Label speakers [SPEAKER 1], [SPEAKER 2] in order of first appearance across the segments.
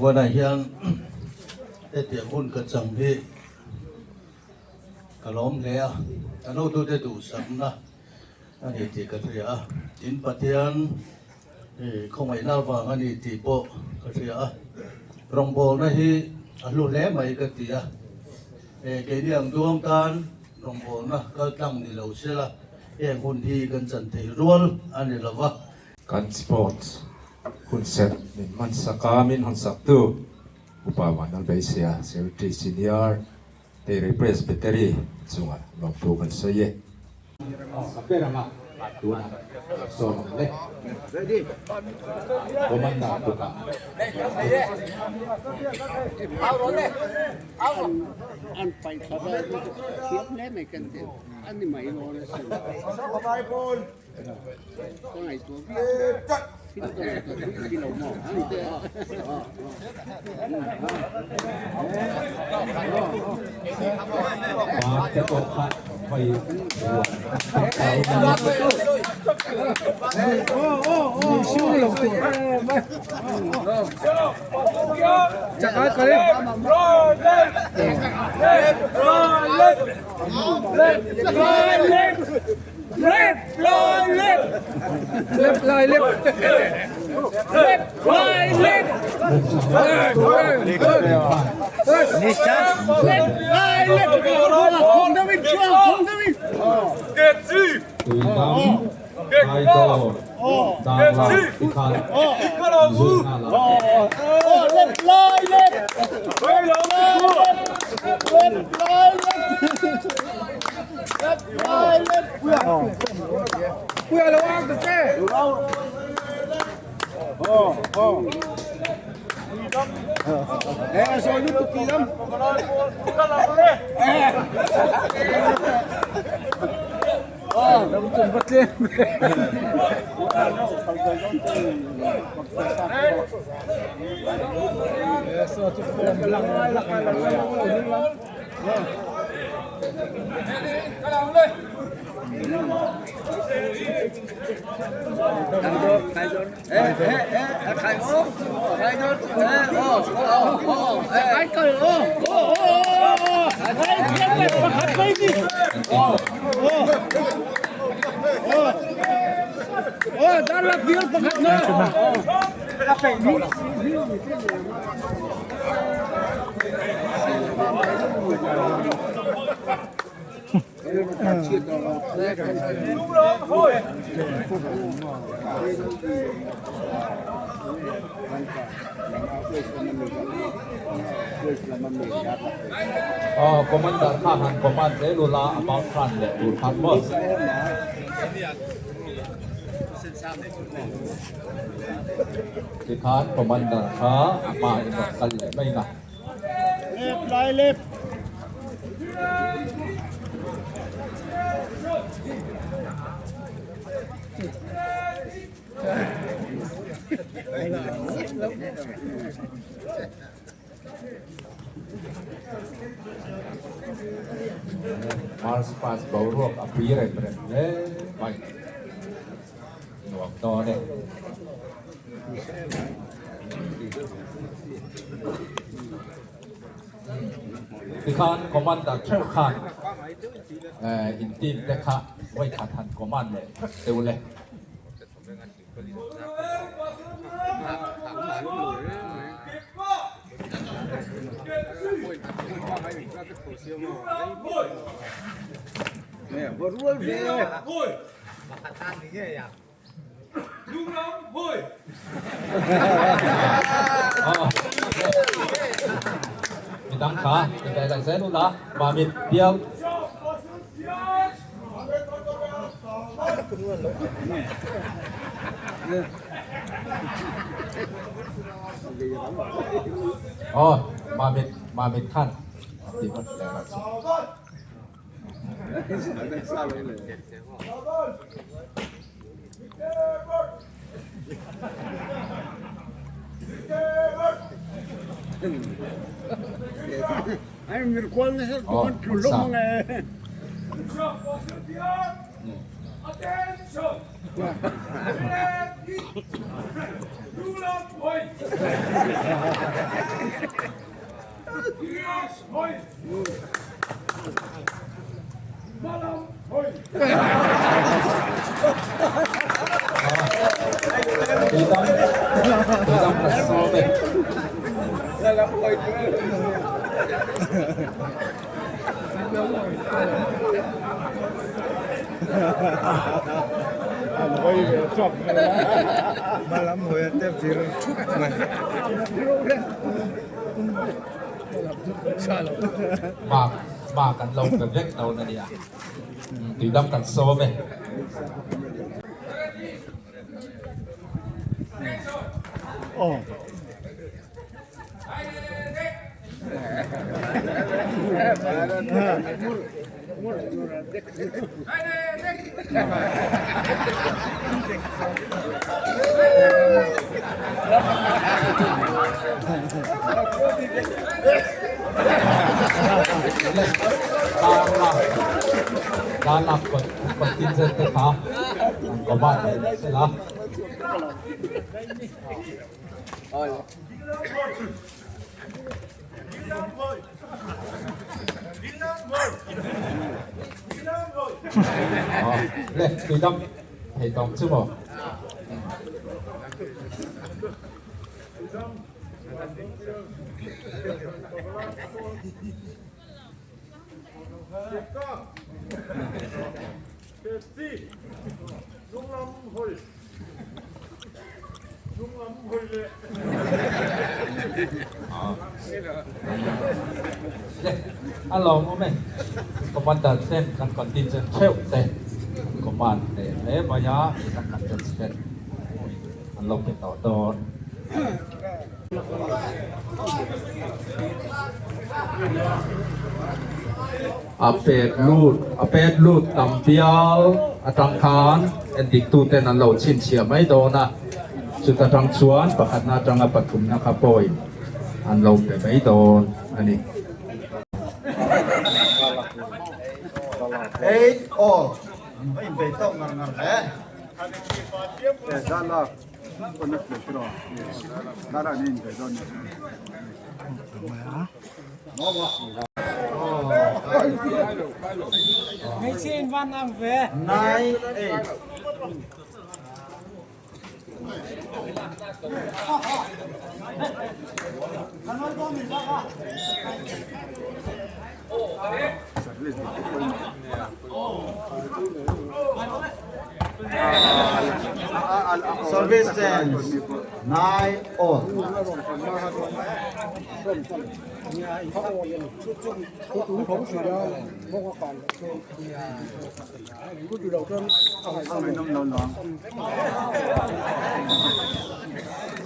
[SPEAKER 1] วันไหนยังเดี๋ยวคนกระจังพี่กระล้มแล้วอันนู้นดูได้ดูสัมนะอันนี้ที่กระเทียจินปัทยันคงไม่น่าฟังอันนี้ที่โปกระเทียรองโบนะฮีอันรู้แล้วไม่กระเทียเกี่ยงดวงการรองโบนะก็ตั้งนี่เราเสียละคนที่กันจันทร์รัวอันนี้ละวะ
[SPEAKER 2] การสปอร์ตคุณเสร็จมันสักการมินหันสักตัวอุปมานัลเบเซียเซลติซีเนียร์เตรีเพรสเบตเตอรี่จุงอ่ะลองดูกันสักยี่สักเปรามาตัวนั้นโซนเล็กโคมันดาตุกะ
[SPEAKER 3] อันไปขับรถเขียนเล่นไม่กันเดียวอันนี้ไม่รู้เลยสิก็ไอ้ตัวที่เรามองอันเดียว
[SPEAKER 2] มาจะตกขัดไป
[SPEAKER 3] ชิวลงตัวจะอะไรกันเลยsono tutti là. Non c'è batte. Adesso ti prendo la
[SPEAKER 2] Komandan Kahan Komando Lula about Fran le Urhan Bos Kikan Komandan Ka Ama Ino Kali Mai Na
[SPEAKER 3] Left right left
[SPEAKER 2] Mars Pas Bau Ruok Api Rai Pren Le Mai Nuak To Ne Kikan Komandan Cher Khan In Team Lekha Wai Khatan Komand Le Teu Le
[SPEAKER 3] Vừa ruột về
[SPEAKER 4] Thôi mà khả tan thì thế à đúng lắm thôi
[SPEAKER 2] Mình đăng khá Mình đại lại sẽ luôn đó Và mình tiêu mà mình khăn thì vẫn để lại
[SPEAKER 3] sao đây là anh người quân nó có chủ lúc này
[SPEAKER 4] Attention!
[SPEAKER 2] Tidak tersobek.
[SPEAKER 5] Malam hồi tiếp gì chút này.
[SPEAKER 2] Màกันลงกับเล็กเราเนี่ยตีดำกันโซ่ไหม
[SPEAKER 5] Ồ.
[SPEAKER 2] Đã làm còn tin dân tới phá có bạn sẽ là lên tùy tâm hệ thống chứ bộ alo bố mẹ có bạn đặt xem cần còn tin dân treo tên có bạn để lấy vào nhá các cần dân xem anh lộc cái tàu to apet lut tampial atang khan and diktu ten an lo chin chia mai do na chuta tang chuan pakhat na tanga pathum na khapoi an lo pe mai do ani
[SPEAKER 5] 8 all. Mấy bề tông ngàn ngàn lẽ. Để ra là con nước được rồi. Ra là nên để rồi.
[SPEAKER 4] Ngày trên văn làm về
[SPEAKER 5] 9 8. Service stands 9 all.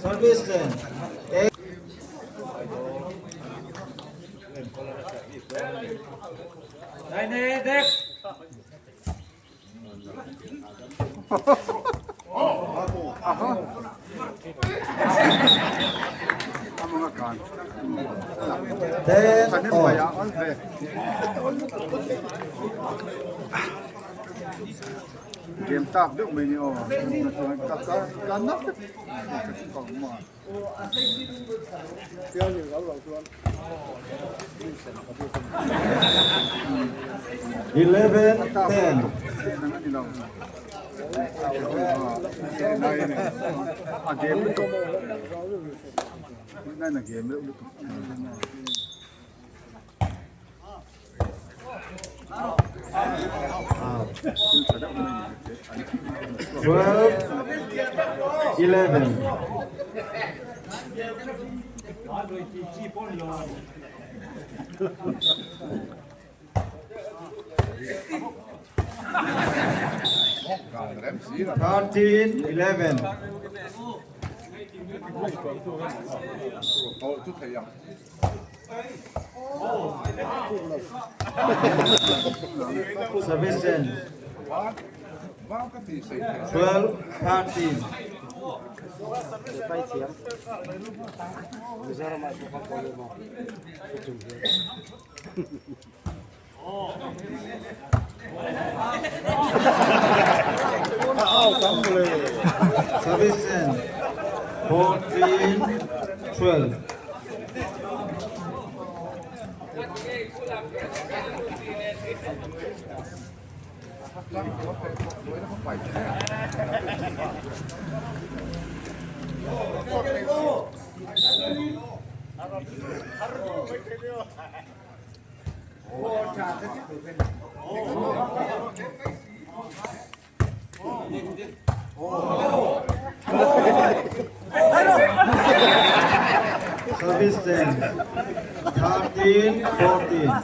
[SPEAKER 5] Service stands 8.
[SPEAKER 4] đây nè đẹp
[SPEAKER 5] Then all.
[SPEAKER 6] Game tap được mình nhiều, tập cán nắp còn mà.
[SPEAKER 5] 11 10.
[SPEAKER 6] Này này, à game được. Đây là game được.
[SPEAKER 5] 12 11. Thirteen, 11. Service end. 12, 13. Service end 14-12. Service end 13-14.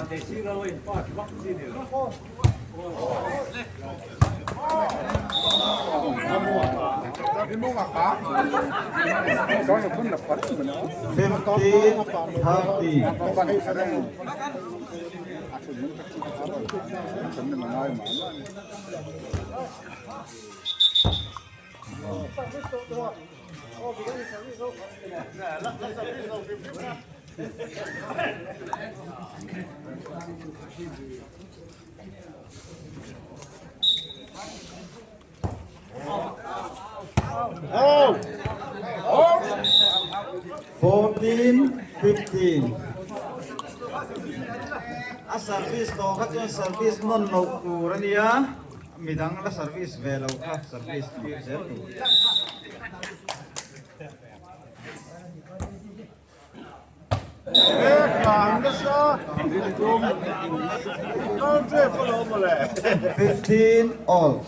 [SPEAKER 5] Fifteen, 30. Fourteen, 15. A service to ka to service non no kurania midang la service velo ka service to set 15 all.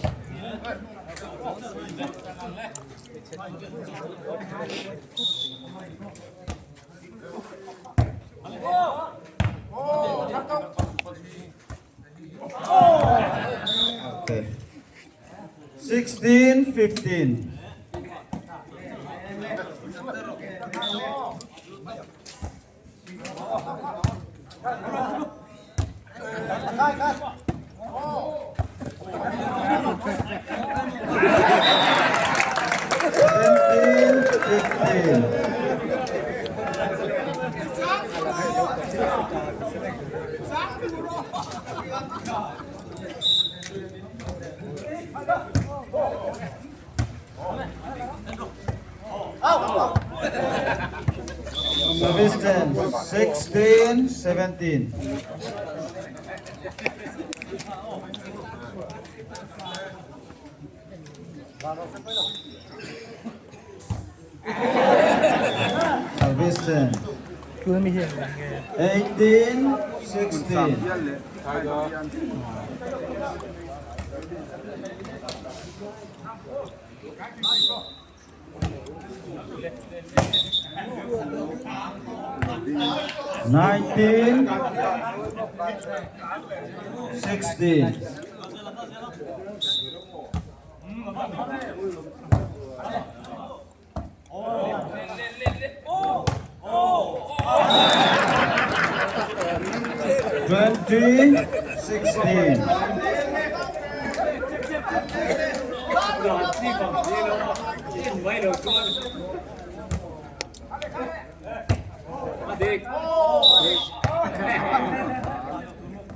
[SPEAKER 5] Okay. 16, 15. Service 10, 16, 17. Service 10. 18, 16. Nineteen, 16. Twenty, 16.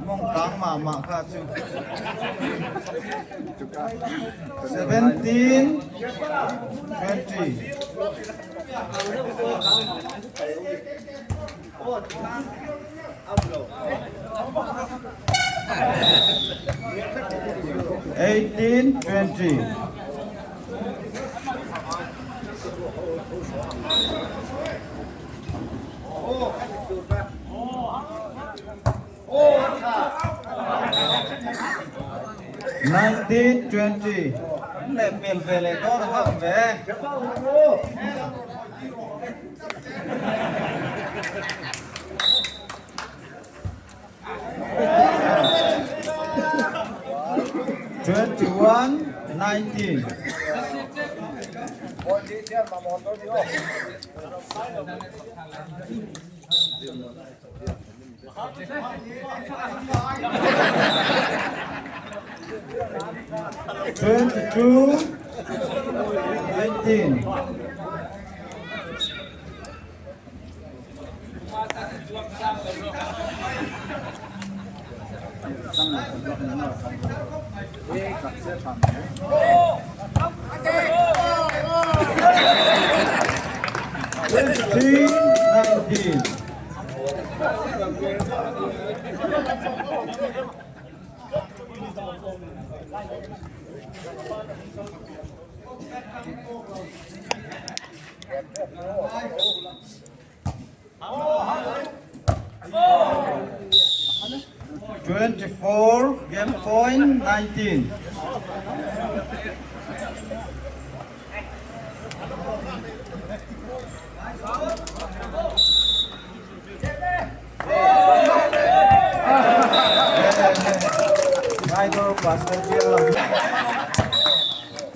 [SPEAKER 5] Mong tang mama ka chu. 17, 20. Eighteen, 20. Nineteen, 20. Để biển về lại có được không về? Twenty-one, 19. Twenty-two, 20. 18. Fifteen, 19. Game point 19. Rider Pastor Bill.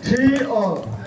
[SPEAKER 5] 3-all.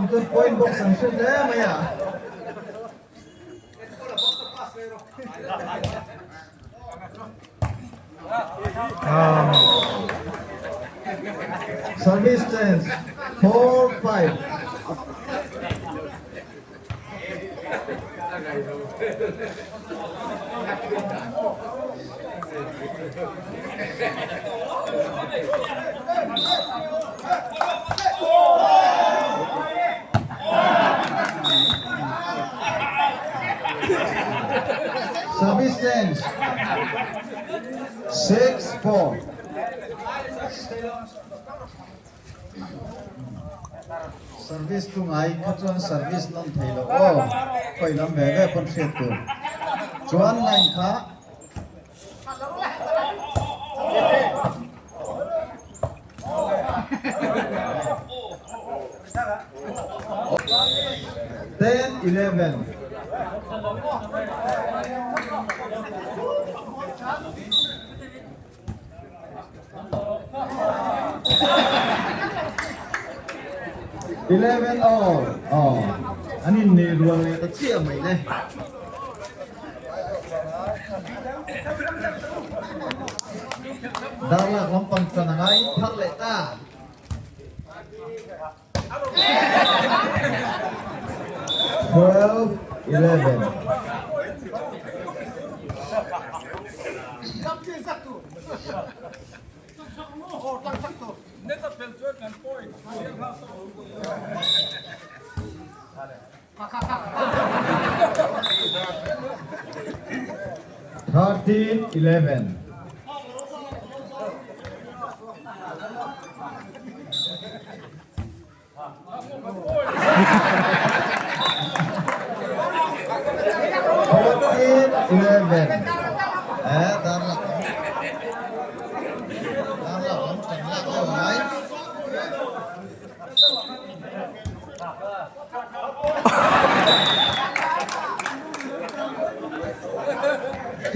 [SPEAKER 5] Point box ang shoot maya. Service chance 4-5. Service chance 6-4. Service kung ay katron service non thailo koi lam bebe pon set tu chuan line kha Then 11. Eleven all. Ani ni ruang ni ta chia mai le. Dala lampang tanangai thak le ta. Twelve, 11.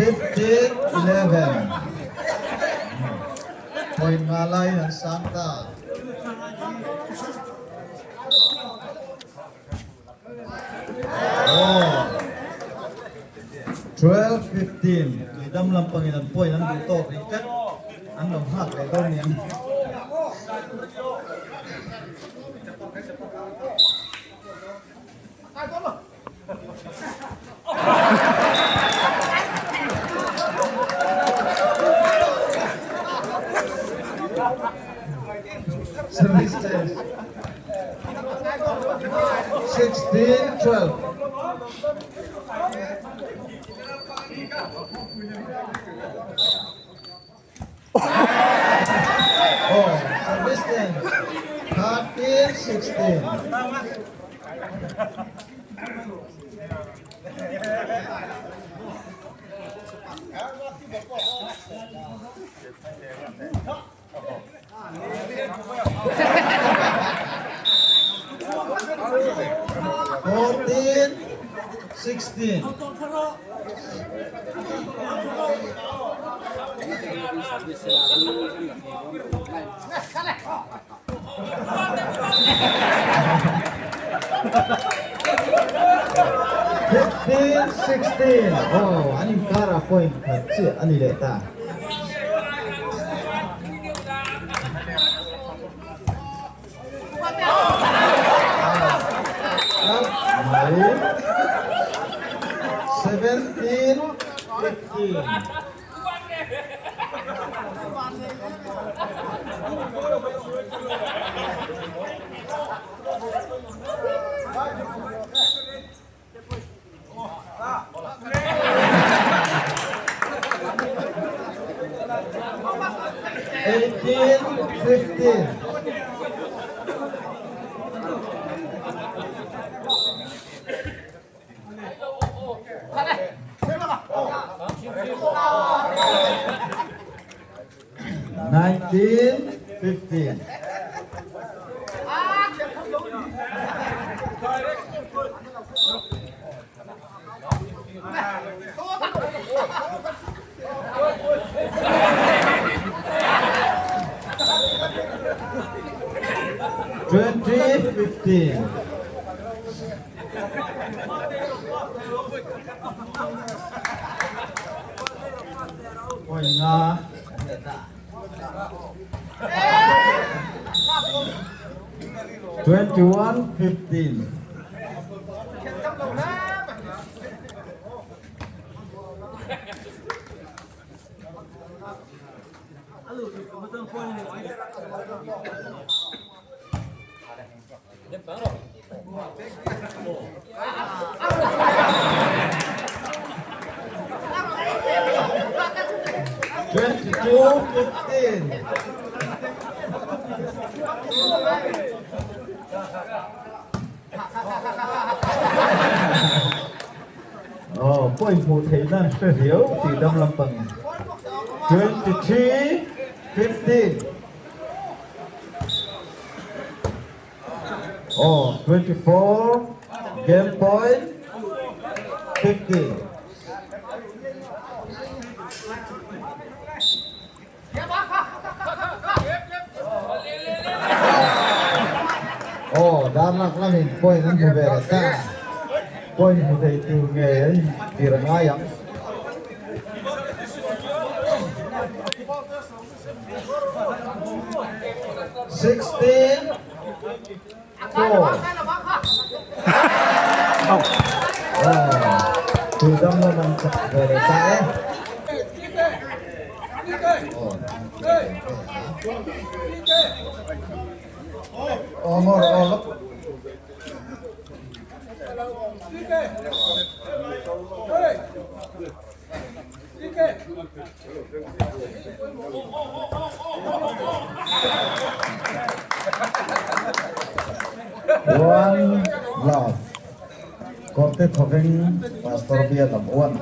[SPEAKER 5] Thirteen, 11. Point Malay ng Santa. Oh. 12-15. Lidam lang Panginoon po. Yan ang dito. Rikat. Ang lamhat. Ito niyan. Service test. 16-12. Oh, service test. 13-16.
[SPEAKER 7] 16. Fifteen, 16. Oh, aning kara point si Anileta. Mali. 17, 15. Eighteen, 15. Nineteen, 15. Twenty, 15. Point na. 21, 15. Twenty-two, 15. Oh, point một thế nan hiếu thì đâm lâm bằng 23, 15. Oh, 24, game point 15. Oh, damak lang point ng Huberta. Point mo tayo ito ngayon, tirang ayam. Sixteen, 4. Sudah naman sa Huberta eh. Oh, ngor, oh, one love. Korte thogeng pastor biya tam one.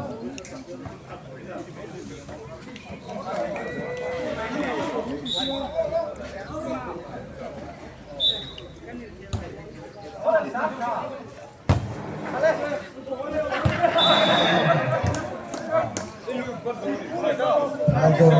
[SPEAKER 7] Aduh,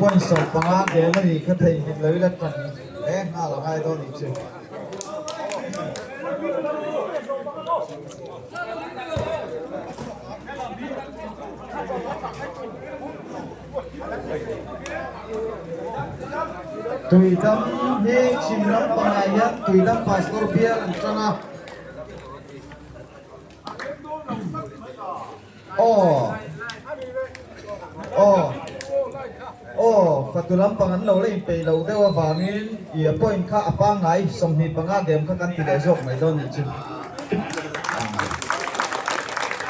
[SPEAKER 7] quân sổ bằng á để nó thì có thể nhìn lấy là cần đấy là hai đôi thì chịu tùy tâm đi chìm lắm bằng ai nhất tùy tâm pastor bia làm sao nào katulang pangan lo le pe lo de wa vangin ia point kha apa ngai som ni panga game kha kan ti dai jok mai don ni chu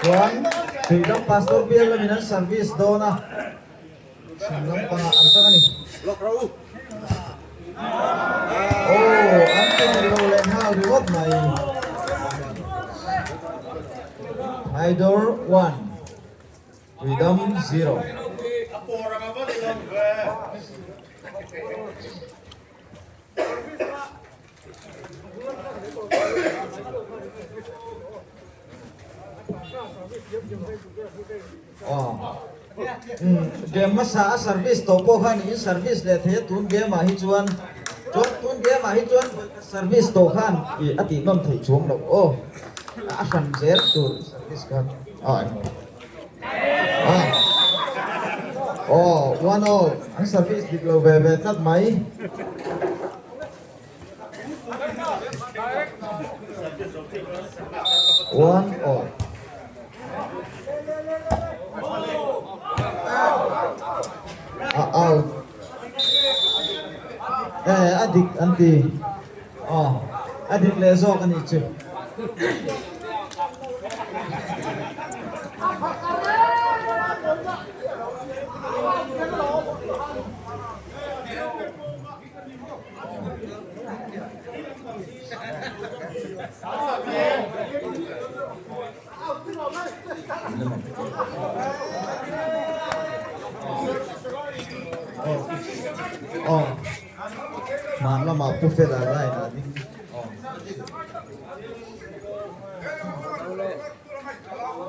[SPEAKER 7] wan ti dong pastor bia lo minan service dona sinong panga antang ni antang lo len how di wat mai Idol 1 Freedom 0. Game masa service topo kan in service le the tun game hi chuan tun game hi chuan service to khan I ati non thei chuang lo o a san zer tu service kan oh 1-0 ang service di lo ve tat mai One all. Out. Adik anti. Adik lezo kan itu. Mana mampu fela lain adik.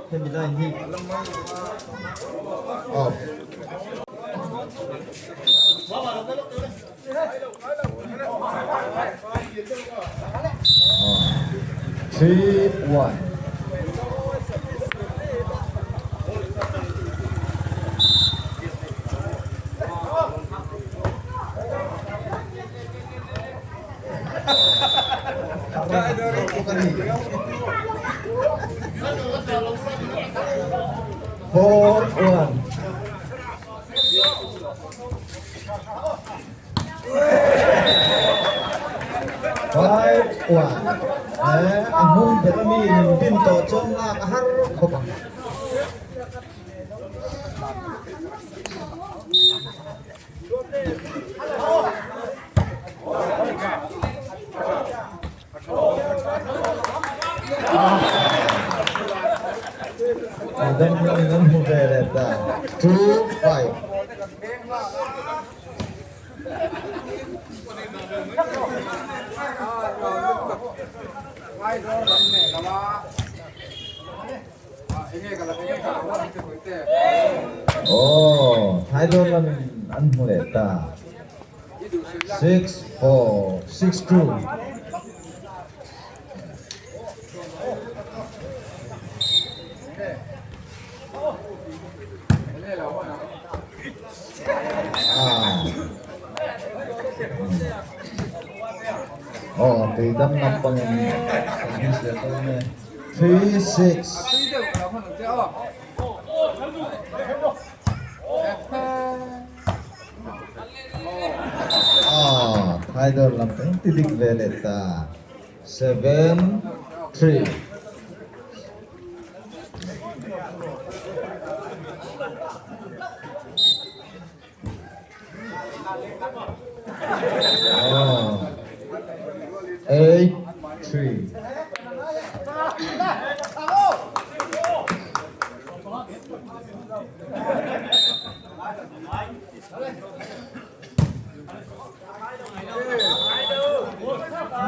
[SPEAKER 7] Kemila ini. Three, one. Four, one. Five, one. Anong berami ng pinto chong na kahar ko ba? Dan dengan muda 2-5. Oh, Thailand an muleta 6-4, 6-2. Oh, thì đâm năm bằng 3-6. Thailand làm cái titik veleta 7-3. Oh. 8-3.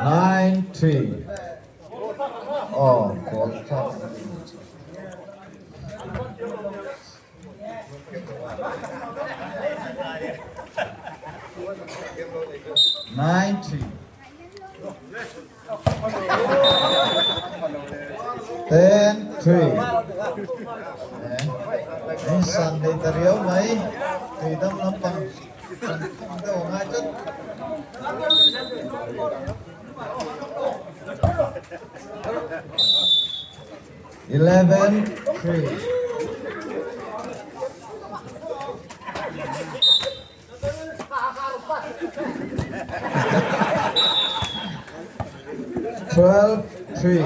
[SPEAKER 7] Nine, 3. Oh, God, top. 9-3. 10-3. Ini Sunday teriau mai tidak lampang. Itu ngajak. 11-3. 12-3.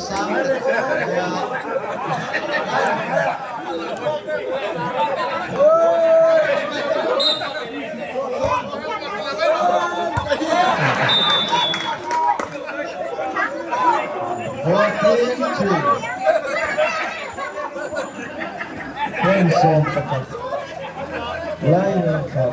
[SPEAKER 7] sáng Quên xong lấy thật là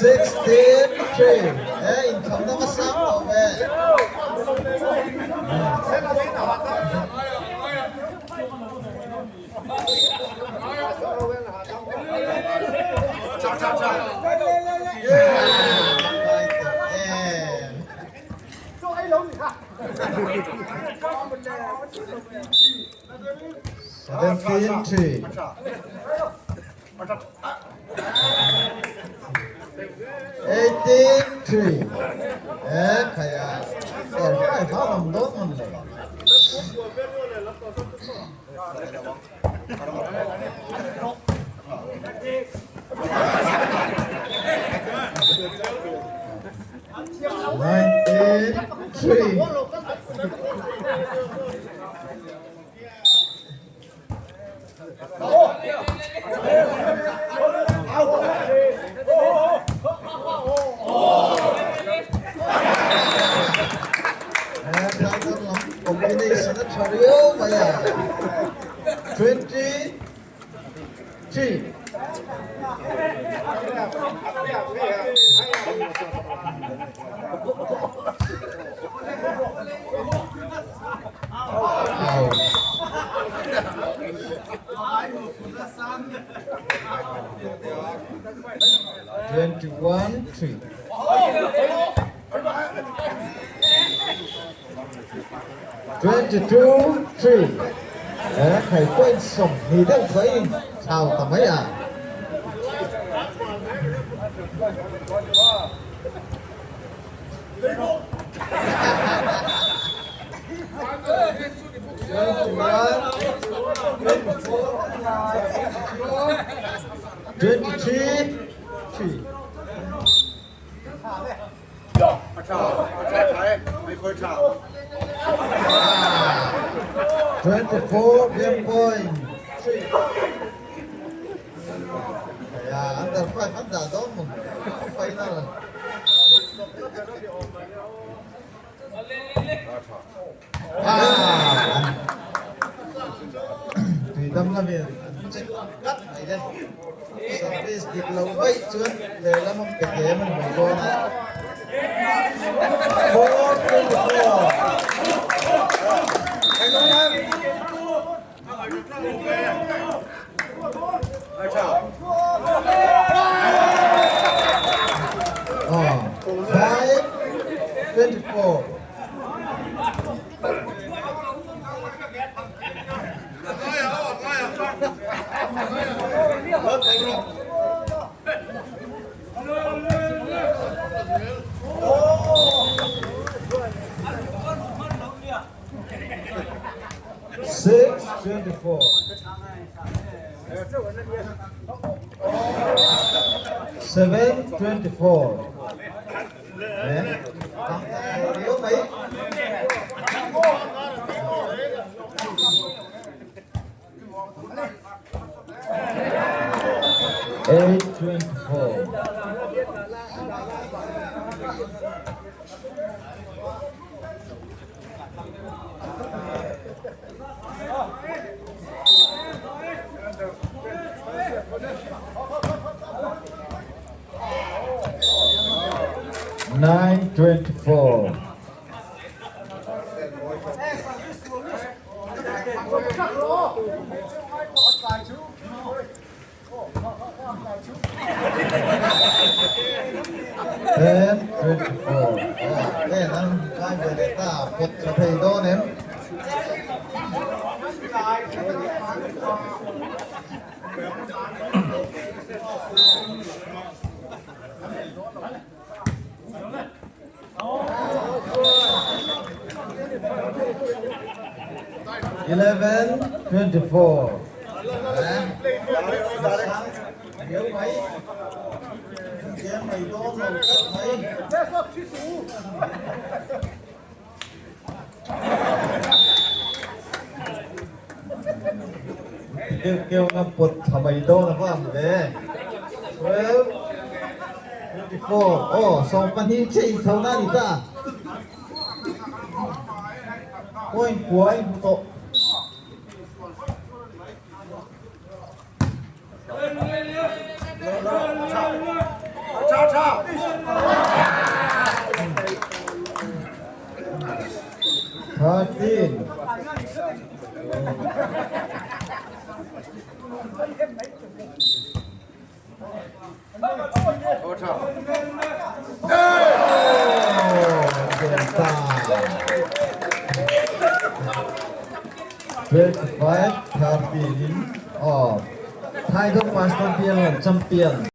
[SPEAKER 7] 63. Income nó có sáng rồi về. Seventeen three. 83. Kaya phải phá bằng đốt mình này. Combination of Chario Maya 23. Twenty-one, 3. 22, 3. Thầy quên sổng thì đang thấy chào tầm ấy à. Twenty-three, 24 game point 3. Yeah, under 5 under don't final. Tùy tâm là việc cắt này đây. Service được lâu vậy chưa? Để làm một cái thế mình phải vô này. 4-24. Oh, 5-24. Six 24. 7-24. Yếu mấy? 8-24. 9-24. Ten 24. Đây là cái về để ta một thầy đô ném. 11-24 nếu mấy em mày đô rồi mấy kêu ngâm bột thả mày đô là phải về 12-24 song pan hi chơi thâu na đi ta ôi cuối tổ Thirteen. Five, 13 of Thai Dog Champion